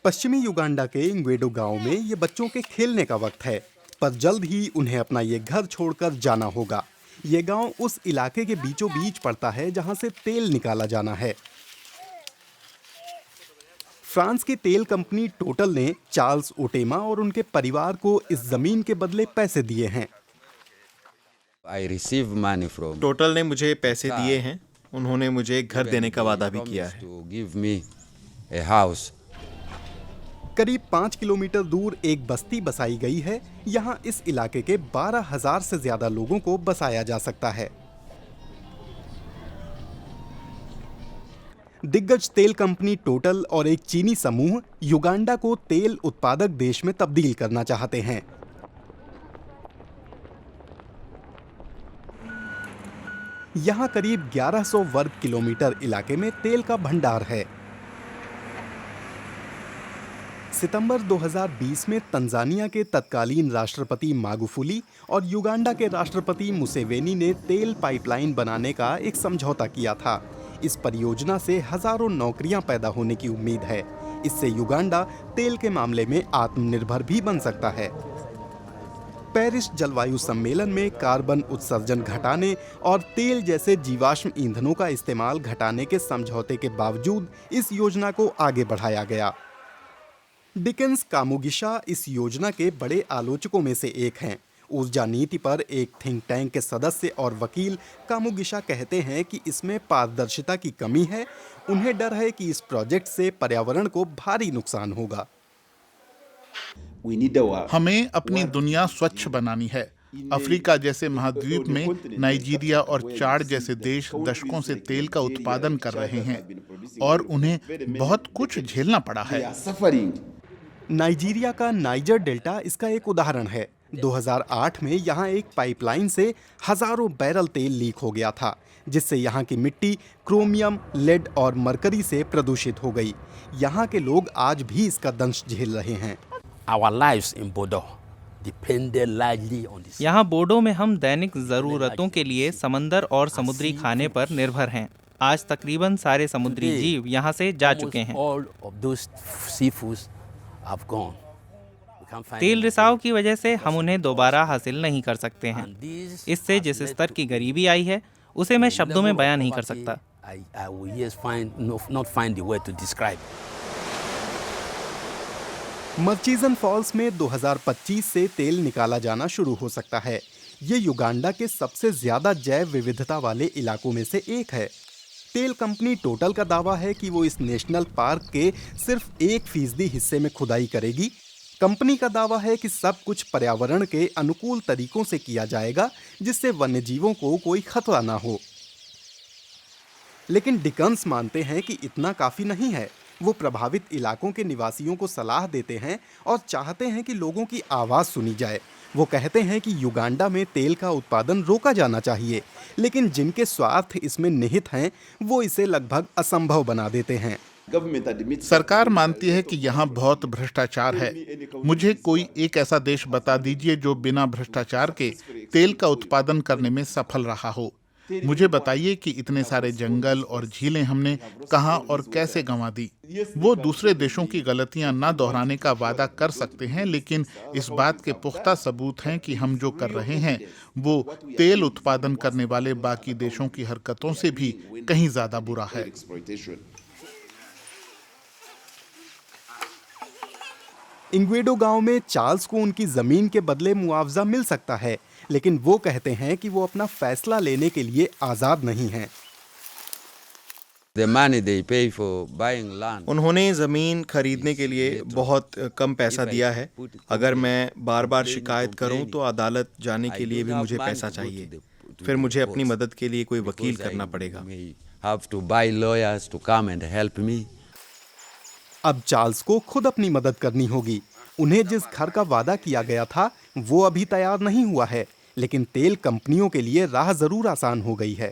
पश्चिमी युगांडा के इंग्वेडो गांव में ये बच्चों के खेलने का वक्त है, पर जल्द ही उन्हें अपना ये घर छोड़कर जाना होगा। ये गांव उस इलाके के बीचों बीच पड़ता है जहां से तेल निकाला जाना है। फ्रांस की तेल कंपनी टोटल ने चार्ल्स ओटेमा और उनके परिवार को इस जमीन के बदले पैसे दिए हैं। टोटल ने मुझे पैसे दिए हैं। उन्होंने मुझे एक घर देने का वादा भी किया है। करीब 5 किलोमीटर दूर एक बस्ती बसाई गई है। यहाँ इस इलाके के 12,000 से ज्यादा लोगों को बसाया जा सकता है। दिग्गज तेल कंपनी टोटल और एक चीनी समूह युगांडा को तेल उत्पादक देश में तब्दील करना चाहते हैं। यहाँ करीब 1100 वर्ग किलोमीटर इलाके में तेल का भंडार है। सितंबर 2020 में तंजानिया के तत्कालीन राष्ट्रपति मागुफुली और युगांडा के राष्ट्रपति मुसेवेनी ने तेल पाइपलाइन बनाने का एक समझौता किया था। इस परियोजना से हजारों नौकरियां पैदा होने की उम्मीद है। इससे युगांडा तेल के मामले में आत्मनिर्भर भी बन सकता है। पेरिस जलवायु सम्मेलन में कार्बन उत्सर्जन घटाने और तेल जैसे जीवाश्म ईंधनों का इस्तेमाल घटाने के समझौते के बावजूद इस योजना को आगे बढ़ाया गया। डिकेंस कामुगिशा इस योजना के बड़े आलोचकों में से एक हैं। ऊर्जा नीति पर एक थिंक टैंक के सदस्य और वकील कामुगिशा कहते हैं कि इसमें पारदर्शिता की कमी है। उन्हें डर है कि इस प्रोजेक्ट से पर्यावरण को भारी नुकसान होगा। हमें अपनी दुनिया स्वच्छ बनानी है। अफ्रीका जैसे महाद्वीप में नाइजीरिया और चाड जैसे देश दशकों से तेल का उत्पादन कर रहे हैं और उन्हें बहुत कुछ झेलना पड़ा है। नाइजीरिया का नाइजर डेल्टा इसका एक उदाहरण है। 2008 में यहाँ एक पाइपलाइन से हजारों बैरल तेल लीक हो गया था, जिससे यहाँ की मिट्टी क्रोमियम, लेड और मरकरी से प्रदूषित हो गई। यहाँ के लोग आज भी इसका दंश झेल रहे हैं। यहाँ बोडो में हम दैनिक ज़रूरतों के लिए समंदर और समुद्री खाने पर निर्भर हैं। आज तकरीबन सारे समुद्री जीव यहाँ से जा चुके हैं। तेल रिसाव की वजह से हम उन्हें दोबारा हासिल नहीं कर सकते हैं। इससे जिस स्तर की गरीबी आई है उसे मैं शब्दों में बयां नहीं कर सकता। मर्चिजन फॉल्स में 2025 से तेल निकाला जाना शुरू हो सकता है। ये युगांडा के सबसे ज्यादा जैव विविधता वाले इलाकों में से एक है। तेल कंपनी टोटल का दावा है कि वो इस नेशनल पार्क के सिर्फ 1% हिस्से में खुदाई करेगी। कंपनी का दावा है कि सब कुछ पर्यावरण के अनुकूल तरीकों से किया जाएगा, जिससे वन्यजीवों को कोई खतरा ना हो। लेकिन डिकन्स मानते हैं कि इतना काफी नहीं है। वो प्रभावित इलाकों के निवासियों को सलाह देते हैं और चाहते हैं कि लोगों की आवाज़ सुनी जाए। वो कहते हैं कि युगांडा में तेल का उत्पादन रोका जाना चाहिए, लेकिन जिनके स्वार्थ इसमें निहित हैं वो इसे लगभग असंभव बना देते हैं। सरकार मानती है कि यहाँ बहुत भ्रष्टाचार है। मुझे कोई एक ऐसा देश बता दीजिए जो बिना भ्रष्टाचार के तेल का उत्पादन करने में सफल रहा हो। मुझे बताइए कि इतने सारे जंगल और झीलें हमने कहां और कैसे गंवा दी। वो दूसरे देशों की गलतियां न दोहराने का वादा कर सकते हैं, लेकिन इस बात के पुख्ता सबूत हैं कि हम जो कर रहे हैं वो तेल उत्पादन करने वाले बाकी देशों की हरकतों से भी कहीं ज्यादा बुरा है। इंग्वेडो गांव में चार्ल्स को उनकी जमीन के बदले मुआवजा मिल सकता है, लेकिन वो कहते हैं कि वो अपना फैसला लेने के लिए आजाद नहीं हैं। उन्होंने जमीन खरीदने के लिए बहुत कम पैसा दिया है। अगर मैं बार बार शिकायत करूं तो अदालत जाने के लिए भी मुझे पैसा चाहिए। फिर मुझे अपनी मदद के लिए कोई वकील करना पड़ेगा। अब चार्ल्स को खुद अपनी मदद करनी होगी। उन्हें जिस घर का वादा किया गया था वो अभी तैयार नहीं हुआ है, लेकिन तेल कंपनियों के लिए राह जरूर आसान हो गई है।